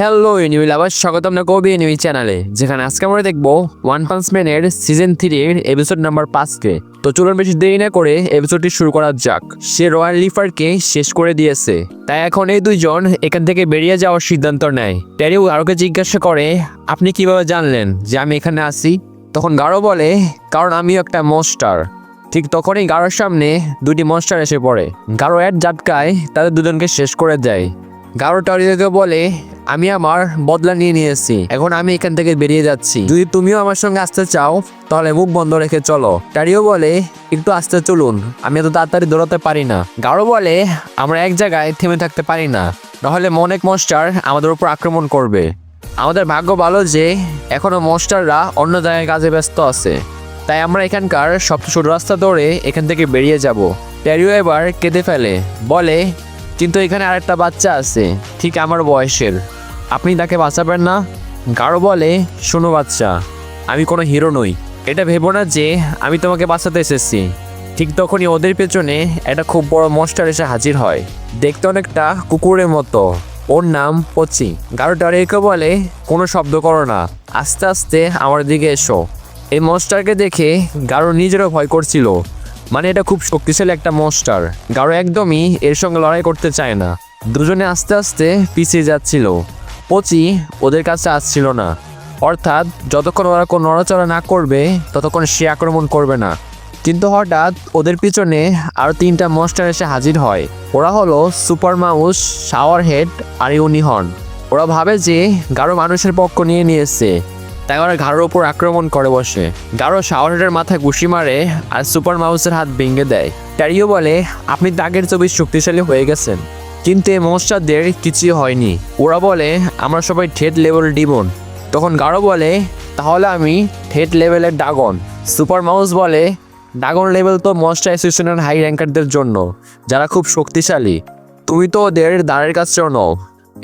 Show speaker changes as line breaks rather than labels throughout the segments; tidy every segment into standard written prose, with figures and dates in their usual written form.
Hello এনিউল, আবার স্বাগতম না কবি এনিউই চ্যানেলে, যেখানে আজকে আমরা দেখবো ওয়ান পাঞ্চ ম্যানের সিজন 3-এর এপিসোড নাম্বার 5-কে। তো চলুন বেশি দেরি না করে এপিসোডটি শুরু করা যাক। সে রয়্যাল লিফারকে শেষ করে দিয়েছে, তাই এখন এই দুইজন এখান থেকে বেরিয়ে যাওয়ার সিদ্ধান্ত নেয়। ট্যারিও গারোকে জিজ্ঞাসা করে, আপনি কিভাবে জানলেন যে আমি এখানে আছি? তখন গারো বলে, কারণ আমিও একটা মনস্টার। ঠিক তখনই গারোর সামনে দুটি মনস্টার এসে পড়ে। গারো এক ঝাটকায় তাদের দুজনকে শেষ করে দেয়। গারো ট্যারিওকে বলে, আমি আমার বদলা নিয়ে নিয়েছি, এখন আমি এখান থেকে বেরিয়ে যাচ্ছি। যদি তুমিও আমার সঙ্গে আসতে চাও তাহলে মুখ বন্ধ রেখে চলো। ট্যারিও বলে, একটু আসতে চলুন, আমি এত তাড়াতাড়ি দৌড়াতে পারি না। গারো বলে, আমরা এক জায়গায় থেমে থাকতে পারি না, নাহলে অনেক মনস্টার আমাদের উপর আক্রমণ করবে। আমাদের ভাগ্য ভালো যে এখনো মনস্টাররা অন্য জায়গায় কাজে ব্যস্ত আছে, তাই আমরা এখানকার সবচেয়ে ছোট রাস্তা ধরে এখান থেকে বেরিয়ে যাব। ট্যারিও এবার কেঁদে ফেলে, বলে, কিন্তু এখানে আরেকটা বাচ্চা আছে ঠিক আমার বয়সের, আপনি তাকে বাঁচাবেন না? গারো বলে, শোনো বাচ্চা, আমি কোনো হিরো নই, এটা ভেবো না যে আমি তোমাকে বাঁচাতে এসেছি। ঠিক তখনই ওদের পেছনে একটা খুব বড় মনস্টার এসে হাজির হয়, দেখতে অনেকটা কুকুরের মতো। ওর নাম পচি। গারো ট্যারিওকে বলে, কোনো শব্দ করো না, আস্তে আস্তে আমার দিকে এসো। এই মনস্টারকে দেখে গারো নিজেরও ভয় করছিল, মানে এটা খুব শক্তিশালী একটা মনস্টার। গারো একদমই এর সঙ্গে লড়াই করতে চায় না। দুজনে আস্তে আস্তে পিছিয়ে যাচ্ছিল। পচি ওদের কাছে আসছিল না, অর্থাৎ যতক্ষণ ওরা কোনো নড়াচড়া না করবে ততক্ষণ সে আক্রমণ করবে না। কিন্তু হঠাৎ ওদের পিছনে আরও 3টা মনস্টার এসে হাজির হয়। ওরা হলো সুপার মাউস, শাওয়ার হেড আর ইউনিহর্ন। ওরা ভাবে যে গারো মানুষের পক্ষ নিয়ে নিয়েছে, তাই ওরা গারোর ওপর আক্রমণ করে বসে। গারো শাওয়ার হেডের মাথায় ঘুষি মারে আর সুপার মাউসের হাত ভেঙে দেয়। ট্যারিও বলে, আপনি তাগের ছবি শক্তিশালী হয়ে গেছেন, কিন্তু এই মনস্টারদের কিছুই হয়নি। ওরা বলে, আমরা সবাই থেড লেভেল ডিমন। তখন গারো বলে, তাহলে আমি থেড লেভেলের ড্রাগন। সুপার মাউস বলে, ড্রাগন লেভেল তো মনস্টার অ্যাসোসিয়েশনের হাই র্যাঙ্কারদের জন্য, যারা খুব শক্তিশালী, তুমি তো ওদের দাঁড়ের কাছেও নও।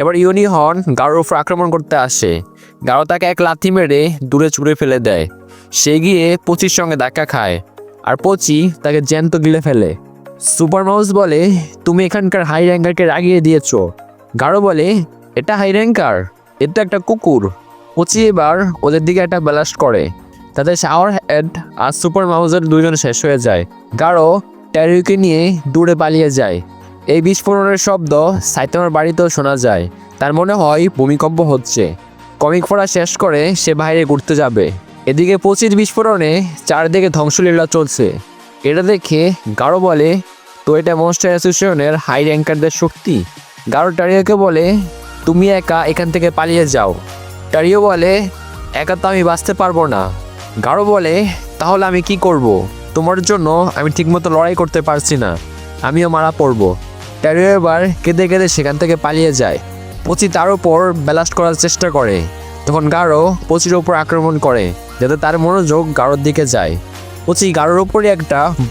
এবার ইউনিহর্ন গারোর উপর আক্রমণ করতে আসে। গারো তাকে এক লাথি মেরে দূরে ছুঁড়ে ফেলে দেয়। সে গিয়ে পচির সঙ্গে ধাক্কা খায় আর পচি তাকে জ্যান্ত গিলে ফেলে। সুপার মাউস বলে, তুমি এখানকার হাই র্যাঙ্কারকে রাগিয়ে দিয়েছো। গারো বলে, এটা হাই র্যাঙ্কার, এটা একটা কুকুর। পচি এবার ওদের দিকে একটা ব্লাস্ট করে, তাতে শাওয়ার হেড আর সুপার মাউসের দুজন শেষ হয়ে যায়। গারো ট্যারিওকে নিয়ে দূরে পালিয়ে যায়। এই বিস্ফোরণের শব্দ সাইতামার বাড়িতেও শোনা যায়। তার মনে হয় ভূমিকম্প হচ্ছে। কমিক পড়া শেষ করে সে বাইরে ঘুরতে যাবে। এদিকে পচির বিস্ফোরণে চারদিকে ধ্বংসলীলা চলছে। এটা দেখে গারো বলে, তো এটা মনস্টার অ্যাসোসিয়েশনের হাই র্যাঙ্কারদের শক্তি। গারো ট্যারিওকে বলে, তুমি একা এখান থেকে পালিয়ে যাও। ট্যারিও বলে, একা তো আমি বাঁচতে পারবো না। গারো বলে, তাহলে আমি কি করব? তোমার জন্য আমি ঠিকমতো লড়াই করতে পারছি না, আমিও মারা পড়বো। ট্যারিও এবার কেঁদে কেঁদে সেখান থেকে পালিয়ে যায়। পচি তার উপর ব্লাস্ট করার চেষ্টা করে। তখন গারো পচির ওপর আক্রমণ করে, যাতে তার মনোযোগ গারোর দিকে যায়। পচি গারোর ওপরে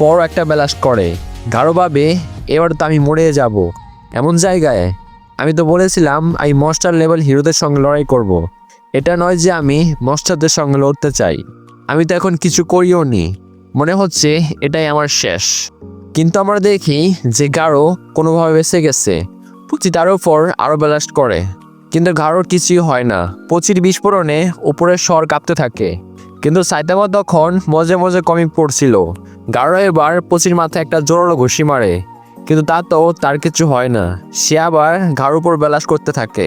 বড় একটা ব্লাস্ট করে। গারো ভাবে, এবার তো আমি মরে যাব। এমন জায়গায় আমি তো বলেছিলাম আমি মনস্টার লেভেল হিরোদের সঙ্গে লড়াই করব। এটা নয় যে আমি মনস্টারদের সঙ্গে লড়তে চাই। আমি তো এখন কিছু করিও নি, মনে হচ্ছে এটাই আমার শেষ। কিন্তু আমরা দেখি যে গারো কোনোভাবে বেঁচে গেছে। পচি তার উপর আরও ব্লাস্ট করে, কিন্তু গারোর কিছুই হয় না। পচির বিস্ফোরণে উপরের স্বর কাঁপতে থাকে। কিন্তু সাইতামা তখন মজে মজে কমিক পড়ছিল। গারো এবার পচির মাথায় একটা জোরালো ঘুষি মারে, কিন্তু তাতেও তার কিছু হয় না। সে আবার গারোর উপর ব্লাস্ট করতে থাকে।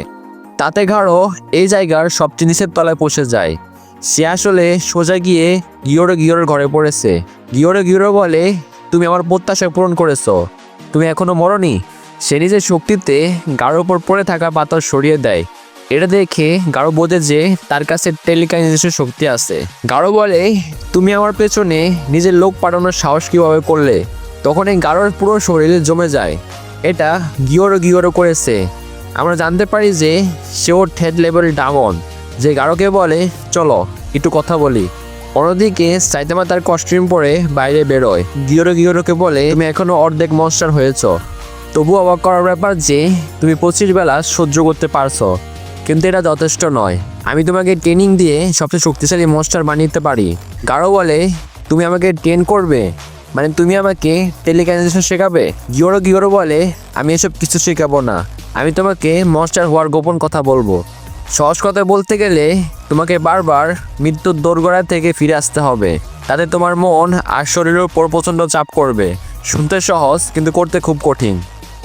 তাতে গারো এই জায়গার সবচেয়ে নিচের তলায় পৌঁছে যায়। সে আসলে সোজা গিয়ে গিওরের ঘরে পড়েছে। গিওরে বলে, তুমি আমার প্রত্যাশা পূরণ করেছো, তুমি এখনো মরনি। সে নিজের শক্তিতে গারোর উপর পড়ে থাকা পাথর সরিয়ে দেয়। এটা দেখে গারো বোঝে যে তার কাছে টেলিকাইনেসিসের শক্তি আছে। গারো বলে, তুমি আমার পেছনে নিজের লোক পাঠানোর সাহস কীভাবে করলে? তখন এই গারোর পুরো শরীরে জমে যায়। এটা গিওরো করেছে। আমরা জানতে পারি যে সেও থেড লেভেল ড্রাগন, যে গারোকে বলে, চলো একটু কথা বলি। অন্যদিকে সাইতামা তার কস্টিউম পরে বাইরে বেরোয়। গিওরোকে বলে, তুমি এখনো অর্ধেক মনস্টার হয়েছ। তবু অবাক করার ব্যাপার যে তুমি 25 বেলা সহ্য করতে পারছো, কিন্তু এটা যথেষ্ট নয়। আমি তোমাকে ট্রেনিং দিয়ে সবচেয়ে শক্তিশালী মনস্টার বানিয়ে পারি। গারো বলে, তুমি আমাকে ট্রেন করবে? মানে তুমি আমাকে টেলিকাইনেসিস শেখাবে? গিওরো বলে, আমি এসব কিছু শেখাবো না, আমি তোমাকে মনস্টার হওয়ার গোপন কথা বলবো। সহজ কথায় বলতে গেলে তোমাকে বারবার মৃত্যুর দোরগোড়া থেকে ফিরে আসতে হবে। তাতে তোমার মন আর শরীরের উপর প্রচণ্ড চাপ করবে। শুনতে সহজ কিন্তু করতে খুব কঠিন।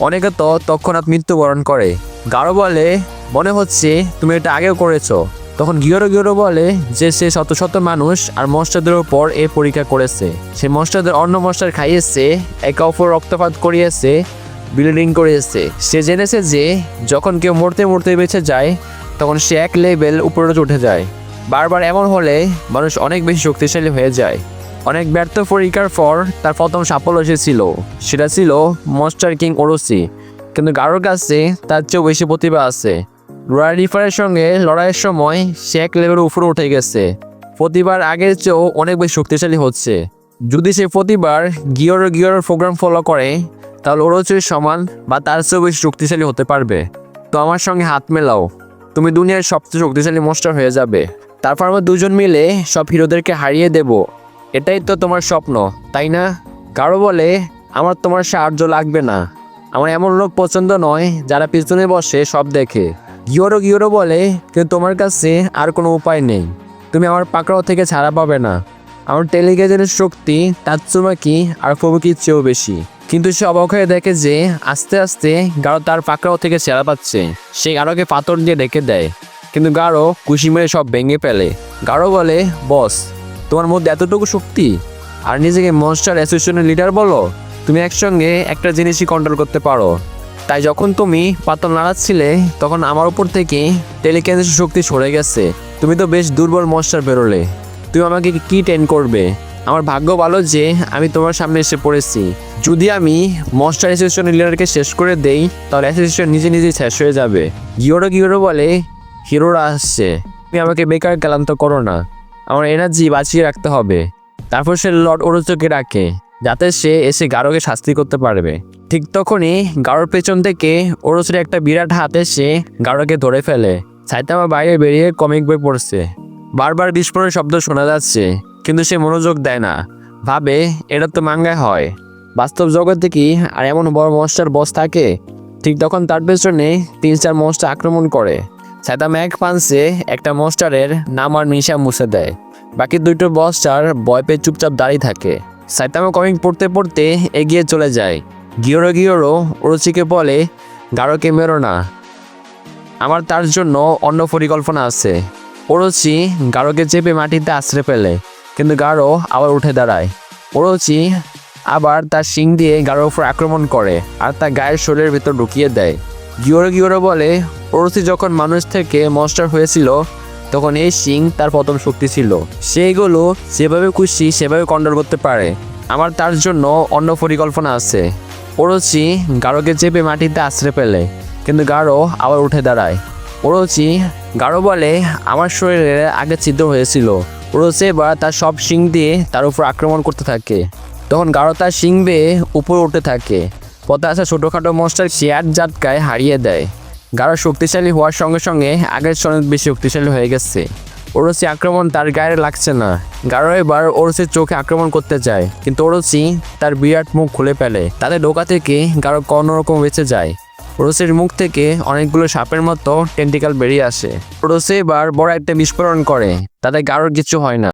অনেকে তো তৎক্ষণাৎ মৃত্যুবরণ করে। গারো বলে মনে হচ্ছে তুমি এটা আগেও করেছো। তখন গিয়রো বলে যে সে শত শত মানুষ আর মনস্টারদের উপর এই পরীক্ষা করেছে। সে মনস্টারদের অন্য মনস্টার খাইয়েছে, একে অপর রক্তপাত করিয়েছে, বিল্ডিং করিয়েছে। সে জেনেছে যে যখন কেউ মরতে মরতে বেঁচে যায় তখন সে এক লেভেল উপরে উঠে যায়। বারবার এমন হলে মানুষ অনেক বেশি শক্তিশালী হয়ে যায়। অনেক ব্যর্থ পরীক্ষার পর তার প্রথম সাফল্য এসেছিল, সেটা ছিল মনস্টার কিং ওরোচি। কিন্তু গারোর কাছে তার চেয়েও বেশি প্রতিভা আছে। রয়্যাল রিফারের সঙ্গে লড়াইয়ের সময় সে এক লেভেলের উপরে উঠে গেছে, প্রতিবার আগের চেয়েও অনেক বেশি শক্তিশালী হচ্ছে। যদি সে প্রতিবার গিয়রোর প্রোগ্রাম ফলো করে তাহলে ওরোচির সমান বা তার চেয়েও বেশি শক্তিশালী হতে পারবে। তো আমার সঙ্গে হাত মেলাও, তুমি দুনিয়ার সবচেয়ে শক্তিশালী মনস্টার হয়ে যাবে। তারপর আমরা দুজন মিলে সব হিরোদেরকে হারিয়ে দেব। এটাই তো তোমার স্বপ্ন, তাই না? গারো বলে আমার তোমার সাহায্য লাগবে না। আমার এমন লোক পছন্দ নয় যারা পিছনে বসে সব দেখে। গিয়রো বলে কিন্তু তোমার কাছে আর কোনো উপায় নেই। তুমি আমার পাকড়াও থেকে ছাড়া পাবে না। আমার টেলিগেজের শক্তি তাৎসুমাকি আর ফুবুকির চেয়েও বেশি। কিন্তু সে অবাক হয়ে দেখে যে আস্তে আস্তে গারো তার পাকড়াও থেকে ছেড়া পাচ্ছে। সে গারোকে পাথর দিয়ে ঢেকে দেয়, কিন্তু গারো কুশি মেরে সব ভেঙে ফেলে। গারো বলে বস, তোমার মধ্যে এতটুকু শক্তি আর নিজেকে মনস্টার অ্যাসোসিয়েশনের লিডার বলো? তুমি একসঙ্গে একটা জিনিসই কন্ট্রোল করতে পারো। তাই যখন তুমি পাথর নাড়াচ্ছিলে তখন আমার উপর থেকে টেলিকিনেসিস শক্তি সরে গেছে। তুমি তো বেশ দুর্বল মনস্টার বেরোলে। তুমি আমাকে কি টেন করবে? আমার ভাগ্য ভালো যে আমি তোমার সামনে এসে পড়েছি। যদি আমি মনস্টার অ্যাসোসিয়েশনের লিডারকে শেষ করে দেই তাহলে অ্যাসোসিয়েশন নিজে নিজেই শেষ হয়ে যাবে। গিয়রো বলে হিরোরা আসছে, তুমি আমাকে বেকার ক্লান্ত করো না। আমার এনার্জি বাঁচিয়ে রাখতে হবে। তারপর সে লর্ড ওরোচিকে ডাকে যাতে সে এসে গারোকে শাস্তি করতে পারবে। ঠিক তখনই গারোর পেছন থেকে ওরোচির একটা বিরাট হাত এসে গারোকে ধরে ফেলে। সাইতামা বাইরে বেরিয়ে কমিক বই পড়ছে। বারবার বিস্ফোরণের শব্দ শোনা যাচ্ছে, কিন্তু সে মনোযোগ দেয় না। ভাবে এটা তো মাঙ্গায় হয়, বাস্তব জগতে কি আর এমন বড় মনস্টার বস থাকে? ঠিক তখন তার পেছনে 3-4 মনস্টার আক্রমণ করে। সাইতামা এক পাঞ্চে একটা মনস্টারের নাম আর নিশা মুছে দেয়। বাকি দুটো মনস্টার ভয় পেয়ে চুপচাপ দাঁড়িয়ে থাকে। সাইতামা কমিক পড়তে পড়তে এগিয়ে চলে যায়। গিয়রো ওরোচিকে বলে গারোকে মেরো না, আমার তার জন্য অন্য পরিকল্পনা আছে। ওরোচি গারোকে চেপে মাটিতে আছড়ে ফেলে, কিন্তু গারো আবার উঠে দাঁড়ায়। ওরোচি আবার তার শিং দিয়ে গারোর উপর আক্রমণ করে আর তার গায়ের শরীরের ভিতর ঢুকিয়ে দেয়। গিয়রো বলে ওরোচি যখন মানুষ থেকে মনস্টার হয়েছিল তখন এই শিং তার প্রথম শক্তি ছিল। সেইগুলো যেভাবে খুশি সেভাবে কন্ট্রোল করতে পারে। আমার তার জন্য অন্য পরিকল্পনা আছে। ওরোচি গারোকে চেপে মাটিতে আছড়ে ফেলে, কিন্তু গারো আবার উঠে দাঁড়ায়। গারো বলে আমার শরীরে আগে ছিদ্র হয়েছিল। ওরোচি এবার তার সব শিং দিয়ে তার উপর আক্রমণ করতে থাকে। তখন গারো তার শিং বেয়ে উপরে উঠতে থাকে। পথে আসা ছোটোখাটো মনস্টার শেয়ার জাটকায় হারিয়ে দেয়। গারো শক্তিশালী হওয়ার সঙ্গে সঙ্গে আগের চেয়ে বেশি শক্তিশালী হয়ে গেছে। ওরোচি আক্রমণ তার গায়ে লাগছে না। গারো এবার ওরোচির চোখে আক্রমণ করতে যায়, কিন্তু ওরোচি তার বিরাট মুখ খুলে ফেলে। তাদের ঢোকা থেকে গারো কোনোরকম বেঁচে যায়। ওরোচির মুখ থেকে অনেকগুলো সাপের মতো টেন্টিকাল বেরিয়ে আসে। ওরোচি এবার বড় একটা বিস্ফোরণ করে, তাতে গারোর কিছু হয় না।